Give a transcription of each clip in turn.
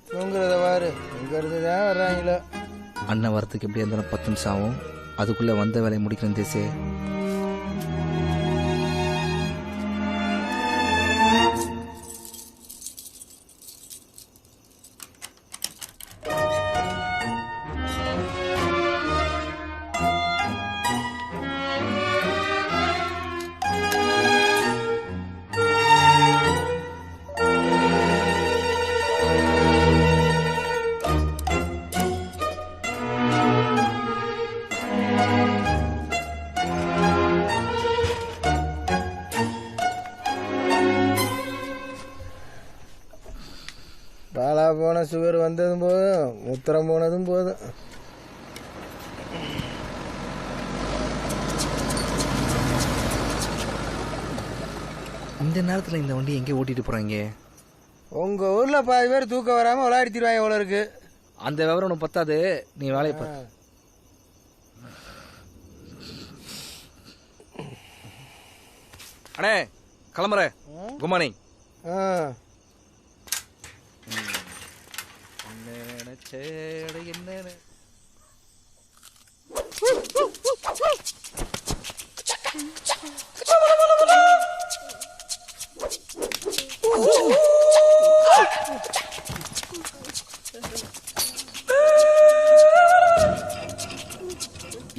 தூங்குறத வாரு இங்கிறது தான் வர்றாங்களோ. அண்ணன் வரத்துக்கு எப்படி இருந்தாலும் 10 நிமிஷம் ஆகும். அதுக்குள்ளே வந்த வேலையை முடிக்கணும் தேசே. பாலா போன சுகர் வந்ததும் போதும், முத்திரம் போனதும் போதும். இந்த நேரத்தில் இந்த வண்டி எங்கே ஓட்டிட்டு போகிறாங்க? உங்க ஊர்ல பாதி பேர் தூக்கம் வராம விளையாடித்திருவாங்க எவ்வளோ இருக்கு. அந்த விவரம் ஒன்று பத்தாது, நீ வேலையை பாரு. அண்ணே கிளம்புறேன். Good morning. என்ன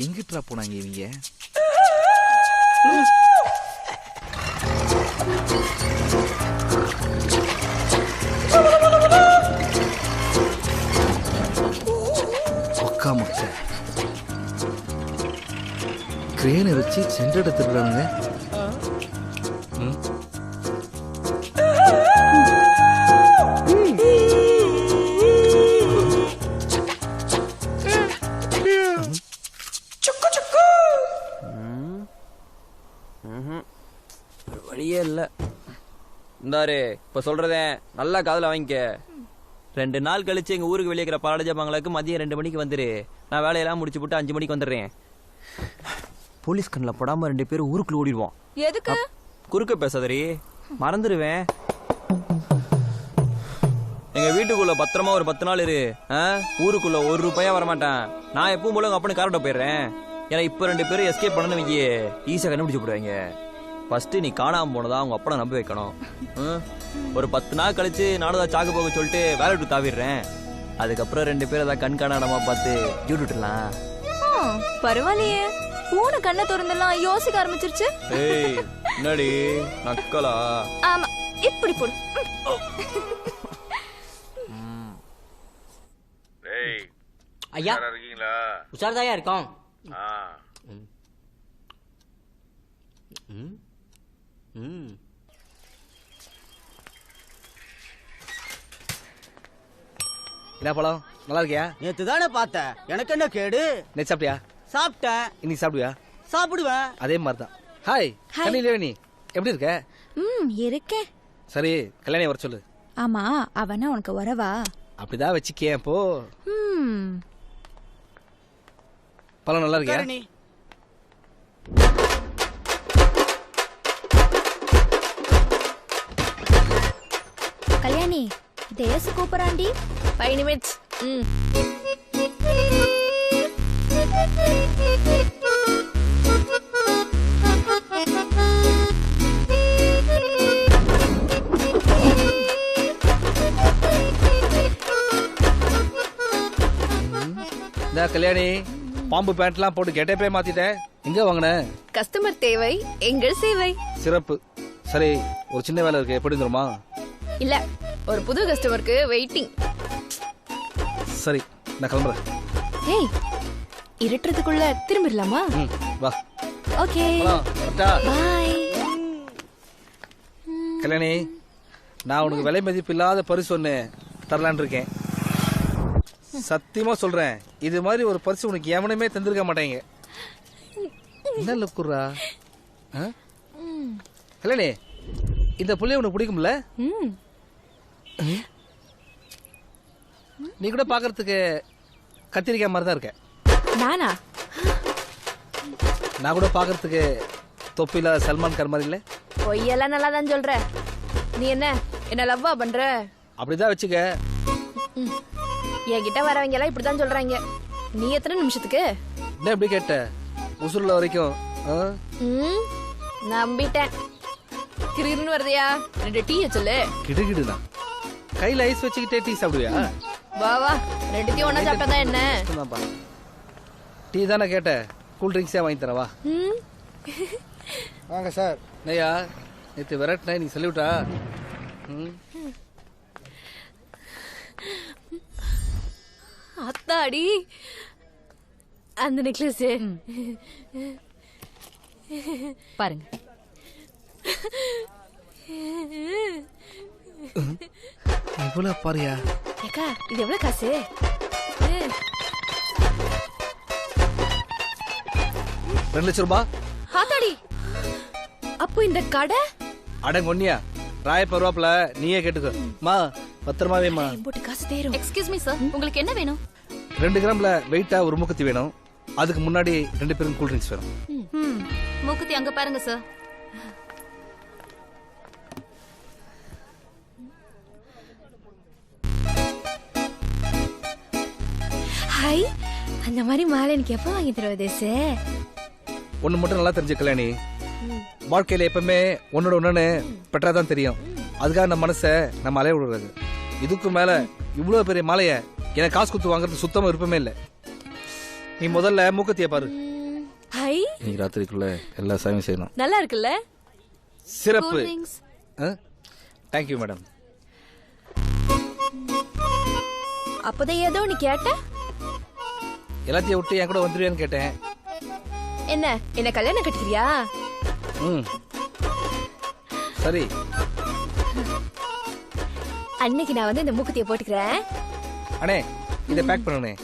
எங்கிட்டா போனாங்க இவங்க? கிரேனை வச்சு சென்ட் எடுத்துருக்காங்க. வழியே இல்ல. இந்தாரு இப்ப சொல்றதே நல்லா காதுல வாங்கிக்க. 2 நாள் கழிச்சு எங்க ஊருக்கு வெளியே இருக்கிற பாலஜா பங்களாக்கு மதியம் 2 மணிக்கு வந்துரு. நான் வேலையெல்லாம் முடிச்சு போட்டு 5 மணிக்கு வந்துடுறேன். போலீஸ் கண்ணில் படாம 2 பேரும் ஊருக்குள்ள ஓடிடுவோம். எதுக்கு? குறுக்க பேசாதரி, மறந்துடுவேன். எங்க வீட்டுக்குள்ள பத்திரமா ஒரு 10 நாள் இரு. ஊருக்குள்ள 1 ரூபாயா வரமாட்டேன். நான் எப்பவும் போல உங்க அப்பனு காரட்ட போயிடுறேன். ஏன்னா இப்ப 2 பேரும் எஸ்கேப் பண்ணணும் வைக்கி, ஈஸியா கண்டுபிடிச்சு போடுவாங்க. ஃபர்ஸ்ட் நீ காணாம போனதா உங்க அப்பனை நம்ப வைக்கணும். ஒரு 10 நாள் கழிச்சு நானும் சாக்கு போக சொல்லிட்டு வேலை விட்டு தாவிடுறேன். அதுக்கப்புறம் 2 பேரும் ஏதாவது கண் காணாடமா பார்த்து ஜூட் விட்டுலாம். பரவாயில்லையே, பூனை கண்ணை திறந்தெல்லாம் யோசிக்க ஆரம்பிச்சிருச்சு. ஏய் என்னடி நக்கலா? ஆமா, இப்படி போடு. டேய் ஐயா இருக்கீங்களா? உஷார்தாயா இருக்கோம். என்ன பழம் நல்லா இருக்கியா? நேத்து தானே பார்த்தேன், எனக்கு என்ன கேடு? நேத்து சாப்பிட்டியா? சாப்பிட்டேன். இன்னைக்கு சாப்பிடுவியா? சாப்பிடுவேன். அதே மாதிரி தான். ஹாய் கண்ணிலேவனி, எப்படி இருக்க? இருக்கேன். சரி கல்யாணி வர சொல்லு. ஆமா, அவனா உனக்கு வரவா? அப்படிதான் வச்சுக்கேன். போ. பழம் நல்லா இருக்கியா? கல்யாணி, தேச கூப்பராண்டி. 5 நிமிஷம். இந்த கல்யாணி பாம்பு பேண்ட்லாம் போட்டு கெட்டப்பே மாத்திட்டேன். எங்க வாங்கின? கஸ்டமர் தேவை, எங்கள் சேவை. சிறப்பு. சரி ஒரு சின்ன வேலை இருக்கு, எப்படி தருமா? இல்ல, ஒரு புது கஸ்டமருக்கு வெயிட்டிங். சரி நான் கிளம்புறேன். ஏய், இருட்டுறதுக்குள்ள திரும்பிடலாமா? வா. Okay bye. கல்யாணி, நான் உனக்கு விலை மதிப்பு இல்லாத பரிசு ஒன்று தரலான் இருக்கேன். சத்தியமா சொல்றேன், இது மாதிரி ஒரு பரிசு உனக்கு எவனுமே தந்திருக்க மாட்டேங்க. என்ன லுக்குறா? கல்யாணி, இந்த புள்ளைய உனக்கு பிடிக்கும்ல? நீ கூட பாக்குறதுக்கு கத்திரிக்காய் மாதிரி தான் இருக்க. நானா? நான் கூட பாக்குறதுக்கு தொப்பில சல்மான் கான் மாதிரி இல்ல? பொய்யெல்லாம் நல்லா தான் சொல்ற. நீ என்ன லவ்வா பண்ற? அப்படிதான் வச்சுக்க. என்கிட்ட வரவங்க எல்லாம் இப்படிதான் சொல்றாங்க. நீ எத்தனை நிமிஷத்துக்கு? என்ன எப்படி கேட்ட? உசுருல வரைக்கும். நம்பிட்டேன். கிருன்னு வருதையா? 2 டீ சொல்லு. கிடுகிடுதான். கையில ஐஸ் வச்சுக்கிட்டே டீ சாப்பிடுவியா? வா வா, 2த்தையும் ஒண்ணா சாப்பிட்டா என்ன? டீ தானே கேட்ட, கூல் ட்ரிங்க்ஸே வாங்கி தரவா? வாங்க சார். நையா நேற்று விரட்டினா நீ சொல்லிவிட்டா? அத்தாடி, அந்த நெக்லஸ் பாருங்க. இவ்வளவு பாரியா? ஏக்கா, இது எவ்வளவு காசு? 2 லட்சம் ரூபாய். ஆத்தாடி, அப்போ இந்த கடை அடங்கொன்னியா ராயப்பருவாப்ல நீயே கேட்டுக்கோ. மா பத்திரமாவேமா. போட்டு காசு தேரும். எக்ஸ்கியூஸ் மீ சார், உங்களுக்கு என்ன வேணும்? 2 கிராம்ல வெயிட்டா ஒரு மூக்குத்தி வேணும். அதுக்கு முன்னாடி 2 பேரும் கூல் ட்ரிங்க்ஸ் வேணும். மூக்குத்தி அங்க பாருங்க சார். ஹாய், அந்த மாதிரி மாலை எனக்கு எப்போ வாங்கி தருவது சார்? ஒண்ணு மட்டும் நல்லா தெரிஞ்சுக்கல, நீ வாழ்க்கையில எப்பவுமே ஒன்னோட ஒன்னு பெட்டராதான் தெரியும். அதுக்காக நம்ம மனசை நம்ம அலைய விடுறது. இதுக்கு மேல இவ்வளவு பெரிய மாலைய எனக்கு காசு கொடுத்து வாங்குறது சுத்தமா விருப்பமே இல்லை. நீ முதல்ல மூக்கத்திய பாரு. ஹாய், இன்னைக்கு ராத்திரிக்குள்ள எல்லா சாமியும் செய்யணும். நல்லா இருக்குல்ல? சிறப்பு. Thank you madam. அப்பதான் ஏதோ நீ கேட்ட. எல்லாத்தையும் விட்டு என் கூட வந்துருவியான்னு கேட்டேன். என்ன கல்யாணம் கட்டிக்கிறியா? சரி, அன்னைக்கு நான் வந்து இந்த மூக்குத்திய போட்டுக்கிறேன். அண்ணே இதை பேக் பண்ணனே.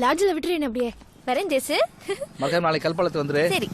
லாட்ஜில் விட்டுறேன். அப்படியே வரேன் ஜேசு. மகன் நாளைக்கு கல்பாலத்து வந்துரு. சரி.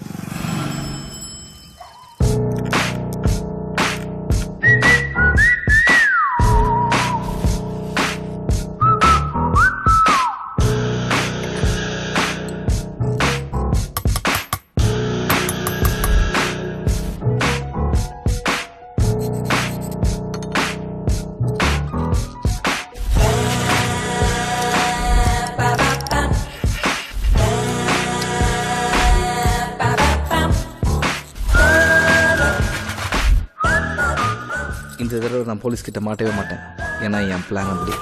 இந்த தடவை நான் போலீஸ் கிட்ட மாட்டவே மாட்டேன். ஏன்னா என் பிளான் அப்படி.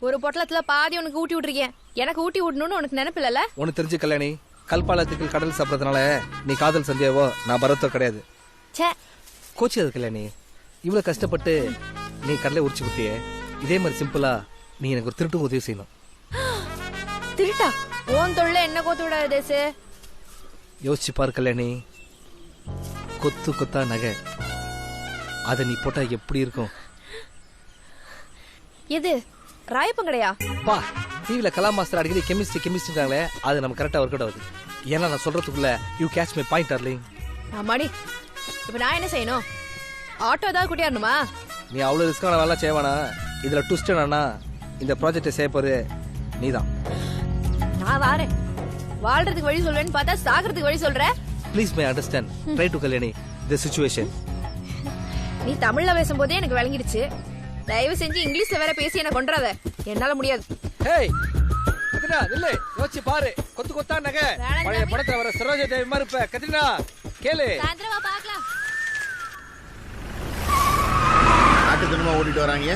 ஒரு பொட்டலத்துல பாதி உனக்கு ஊட்டி விட்டுருக்கேன். எனக்கு ஊட்டி விடணும்னு உனக்கு நினைப்பில்ல? ஒன்னு தெரிஞ்சு கல்யாணி, கல்பாலத்துக்கு கடல் சாப்பிடறதுனால நீ காதல் சந்தியாவோ நான் பரத்தோ கிடையாது. கோச்சி அது கல்யாணி. இவ்வளவு கஷ்டப்பட்டு நீ கடலை உரிச்சு குட்டிய, இதே மாதிரி சிம்பிளா நீ எனக்கு ஒரு திருட்டு உதவி செய்யணும். திருட்டா? ஓன் தொழில என்ன கோத்து விடாது தேசு. யோசிச்சு பாரு கல்யாணி, கொத்து கொத்தா நகை, அத நீ போட்டா எப்படி இருக்கும்? எது ராயப்பங்கடையா? பா, டிவில கலா மாஸ்டர் அடிக்கடி கெமிஸ்ட்ரிங்காங்களே, அது நம்ம கரெக்டா ஒர்க் அவுட் ஆகுது. ஏன்னா நான் சொல்றதுக்குள்ள you catch my point darling. ஆமாடி. இப்ப நான் என்ன செய்யணும்? ஆட்டோ ஏதாவது கூட்டியாரணுமா? நீ அவ்வளவு ரிஸ்கான வேலை செய்வானா? இதுல ட்விஸ்ட் என்னன்னா, இந்த ப்ராஜெக்டை செய்ய போறது நீதான். நான் வாரேன். வாழ்றதுக்கு வழி சொல்வேன்னு பார்த்தா சாகிறதுக்கு வழி சொல்ற. Please my understand. Try to Kalyani the situation. நீ தமிழ்ல பேசும்போதே எனக்கு விளங்கிடுச்சு. தயவு செஞ்சு இங்கிலீஷ்ல வேற பேசி என்ன கொன்றாத. என்னால முடியாது. ஹேய் கத்ரினா, நில்லு. யோசிச்சு பாரு. கொத்து கொத்தா நகை, பழைய படத்துல வர சரோஜா தேவி மாதிரி இருப்ப. கத்ரினா கேளு. சாயந்தரமா பார்க்கலாம். நாட்டு தினமா ஓட்டிட்டு வராங்க.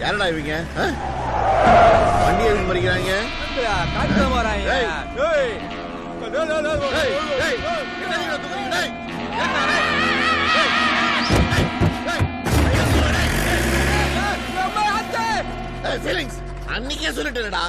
யாரடா இவங்க? வண்டியை மறிக்கிறாங்க. காட்டு வராங்க. அன்னைக்கே சொல்லிட்டேன்டா,